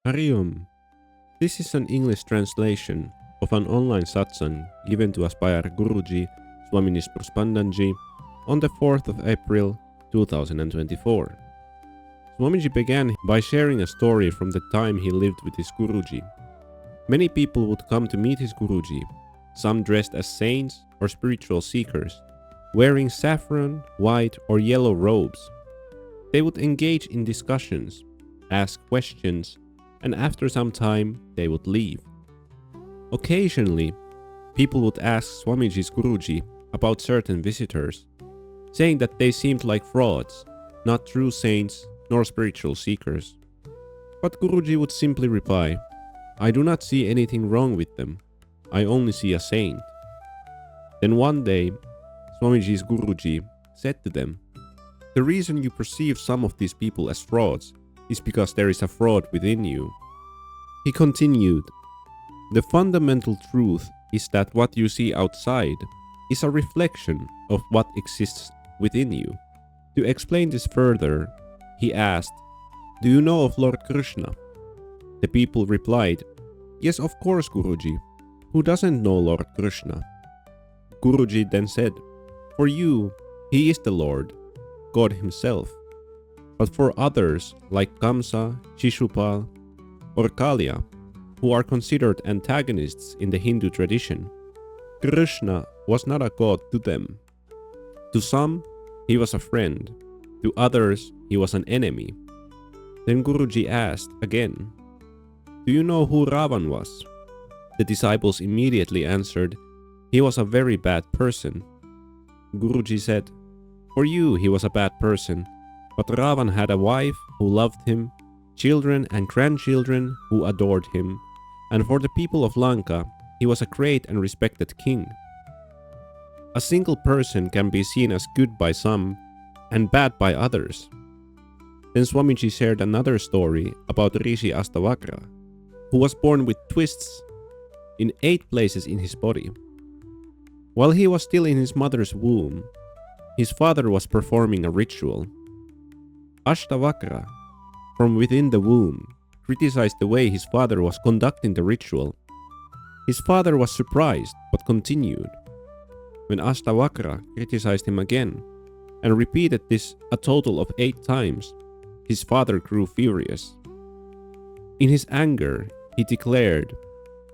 Hariom. This is an English translation of an online satsang given to us by our Guruji, Swami Nispruh Spandan Ji, on the 4th of April 2024. Swamiji began by sharing a story from the time he lived with his Guruji. Many people would come to meet his Guruji, some dressed as saints or spiritual seekers, wearing saffron, white or yellow robes. They would engage in discussions, ask questions, and after some time they would leave. Occasionally, people would ask Swamiji's Guruji about certain visitors, saying that they seemed like frauds, not true saints nor spiritual seekers. But Guruji would simply reply, "I do not see anything wrong with them. I only see a saint." Then one day, Swamiji's Guruji said to them, "The reason you perceive some of these people as frauds is because there is a fraud within you." He continued, "The fundamental truth is that what you see outside is a reflection of what exists within you." To explain this further, he asked, "Do you know of Lord Krishna?" The people replied, "Yes, of course, Guruji. Who doesn't know Lord Krishna?" Guruji then said, "For you, he is the Lord, God himself. But for others like Kamsa, Shishupal, or Kaliya, who are considered antagonists in the Hindu tradition, Krishna was not a god to them. To some, he was a friend. To others, he was an enemy." Then Guruji asked again, "Do you know who Ravan was?" The disciples immediately answered, "He was a very bad person." Guruji said, "For you, he was a bad person, but Ravan had a wife who loved him, children and grandchildren who adored him, and for the people of Lanka, he was a great and respected king." A single person can be seen as good by some and bad by others. Then Swamiji shared another story about Rishi Astavakra, who was born with twists in 8 places in his body. While he was still in his mother's womb, his father was performing a ritual. Ashtavakra, from within the womb, criticized the way his father was conducting the ritual. His father was surprised but continued. When Ashtavakra criticized him again and repeated this a total of 8 times, his father grew furious. In his anger, he declared,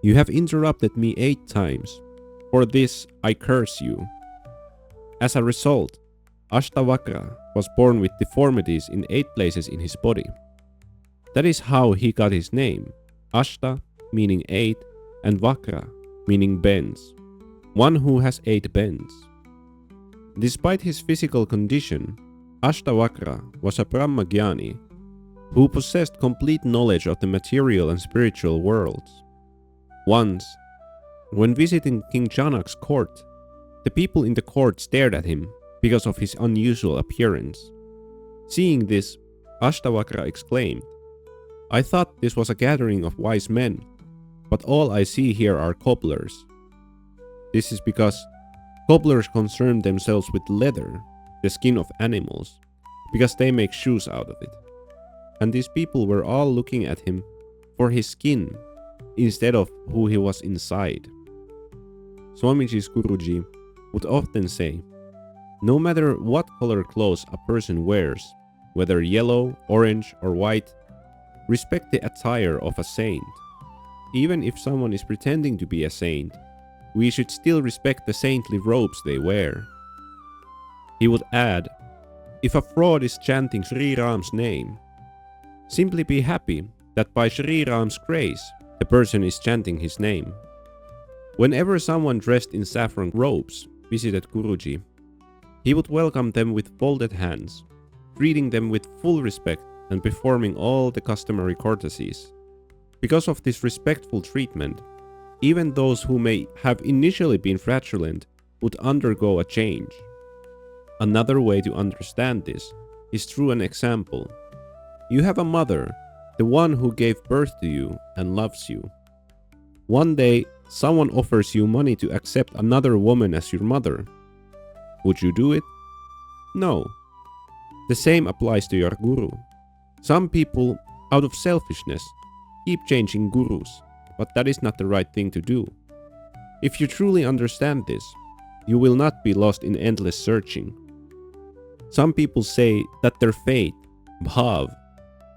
"You have interrupted me 8 times. For this, I curse you." As a result, Ashtavakra was born with deformities in 8 places in his body. That is how he got his name, Ashta meaning 8 and Vakra meaning bends, one who has 8 bends. Despite his physical condition, Ashtavakra was a Brahmagyani who possessed complete knowledge of the material and spiritual worlds. Once, when visiting King Janak's court, the people in the court stared at him because of his unusual appearance. Seeing this, Ashtavakra exclaimed, "I thought this was a gathering of wise men, but all I see here are cobblers." This is because cobblers concern themselves with leather, the skin of animals, because they make shoes out of it. And these people were all looking at him for his skin instead of who he was inside. Swamiji's Guruji would often say, "No matter what color clothes a person wears, whether yellow, orange or white, respect the attire of a saint. Even if someone is pretending to be a saint, we should still respect the saintly robes they wear." He would add, "If a fraud is chanting Sri Ram's name, simply be happy that by Sri Ram's grace, the person is chanting his name." Whenever someone dressed in saffron robes visited Guruji, he would welcome them with folded hands, treating them with full respect and performing all the customary courtesies. Because of this respectful treatment, even those who may have initially been fraudulent would undergo a change. Another way to understand this is through an example. You have a mother, the one who gave birth to you and loves you. One day, someone offers you money to accept another woman as your mother. Would you do it? No. The same applies to your guru. Some people, out of selfishness, keep changing gurus, but that is not the right thing to do. If you truly understand this, you will not be lost in endless searching. Some people say that their faith, bhav,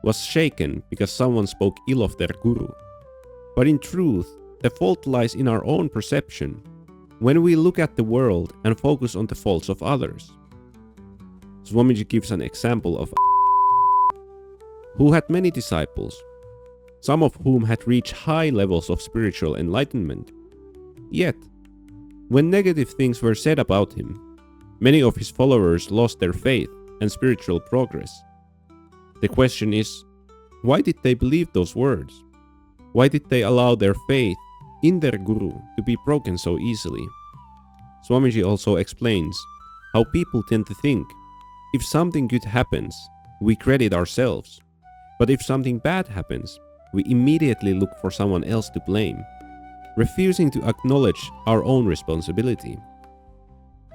was shaken because someone spoke ill of their guru. But in truth, the fault lies in our own perception, when we look at the world and focus on the faults of others. Swamiji gives an example of who had many disciples, some of whom had reached high levels of spiritual enlightenment. Yet, when negative things were said about him, many of his followers lost their faith and spiritual progress. The question is, why did they believe those words? Why did they allow their faith in their guru to be broken so easily? Swamiji also explains how people tend to think, if something good happens, we credit ourselves. But if something bad happens, we immediately look for someone else to blame, refusing to acknowledge our own responsibility.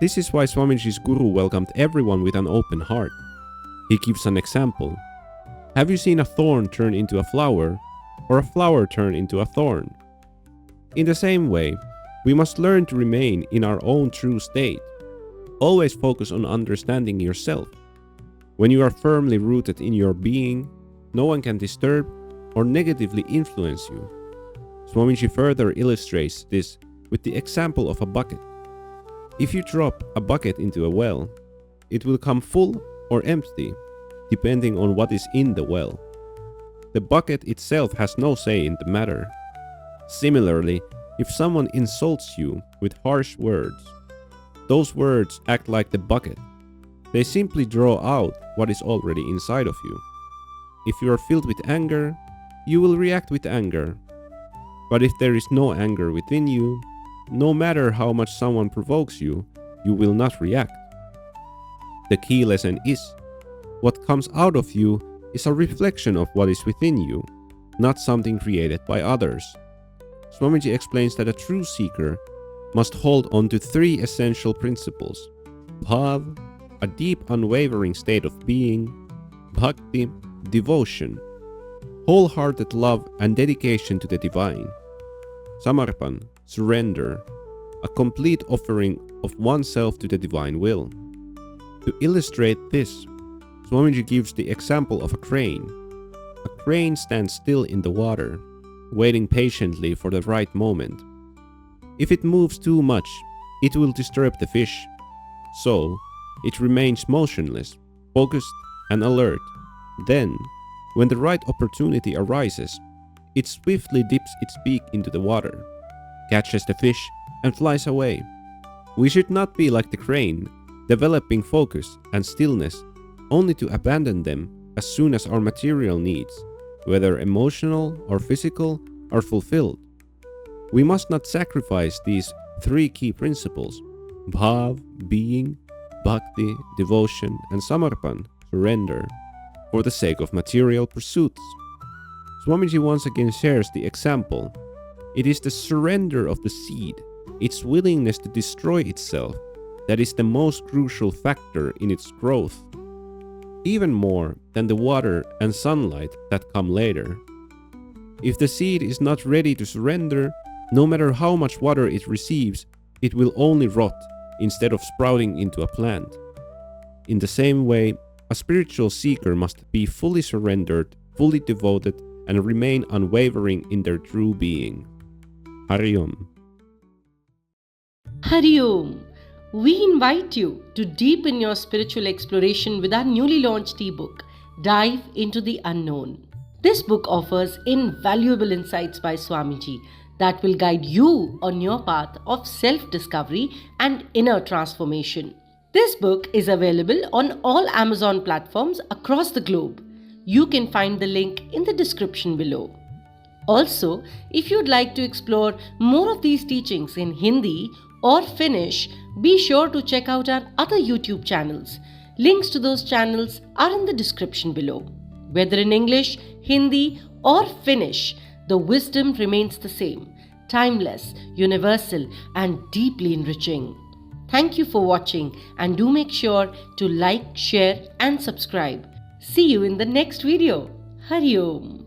This is why Swamiji's guru welcomed everyone with an open heart. He gives an example. Have you seen a thorn turn into a flower, or a flower turn into a thorn? In the same way, we must learn to remain in our own true state. Always focus on understanding yourself. When you are firmly rooted in your being, no one can disturb or negatively influence you. Swamiji further illustrates this with the example of a bucket. If you drop a bucket into a well, it will come full or empty, depending on what is in the well. The bucket itself has no say in the matter. Similarly, if someone insults you with harsh words, those words act like the bucket. They simply draw out what is already inside of you. If you are filled with anger, you will react with anger. But if there is no anger within you, no matter how much someone provokes you, you will not react. The key lesson is, what comes out of you is a reflection of what is within you, not something created by others. Swamiji explains that a true seeker must hold on to three essential principles: bhav, a deep unwavering state of being; bhakti, devotion, wholehearted love and dedication to the divine; samarpan, surrender, a complete offering of oneself to the divine will. To illustrate this, Swamiji gives the example of a crane. A crane stands still in the water, waiting patiently for the right moment. If it moves too much, it will disturb the fish. So, it remains motionless, focused and alert. Then, when the right opportunity arises, it swiftly dips its beak into the water, catches the fish, and flies away. We should not be like the crane, developing focus and stillness only to abandon them as soon as our material needs, whether emotional or physical, are fulfilled. We must not sacrifice these three key principles: bhav, being; bhakti, devotion; and samarpan, surrender, for the sake of material pursuits. Swamiji once again shares the example. It is the surrender of the seed, its willingness to destroy itself, that is the most crucial factor in its growth, even more than the water and sunlight that come later. If the seed is not ready to surrender, no matter how much water it receives, it will only rot instead of sprouting into a plant. In the same way, a spiritual seeker must be fully surrendered, fully devoted, and remain unwavering in their true being. Hari Om. Hari Om. We invite you to deepen your spiritual exploration with our newly launched ebook, Dive into the Unknown. This book offers invaluable insights by Swamiji that will guide you on your path of self-discovery and inner transformation. This book is available on all Amazon platforms across the globe. You can find the link in the description below. Also, if you'd like to explore more of these teachings in Hindi or Finnish, be sure to check out our other YouTube channels. Links to those channels are in the description below. Whether in English, Hindi or Finnish, the wisdom remains the same, timeless, universal and deeply enriching. Thank you for watching and do make sure to like, share and subscribe. See you in the next video. Hari Om.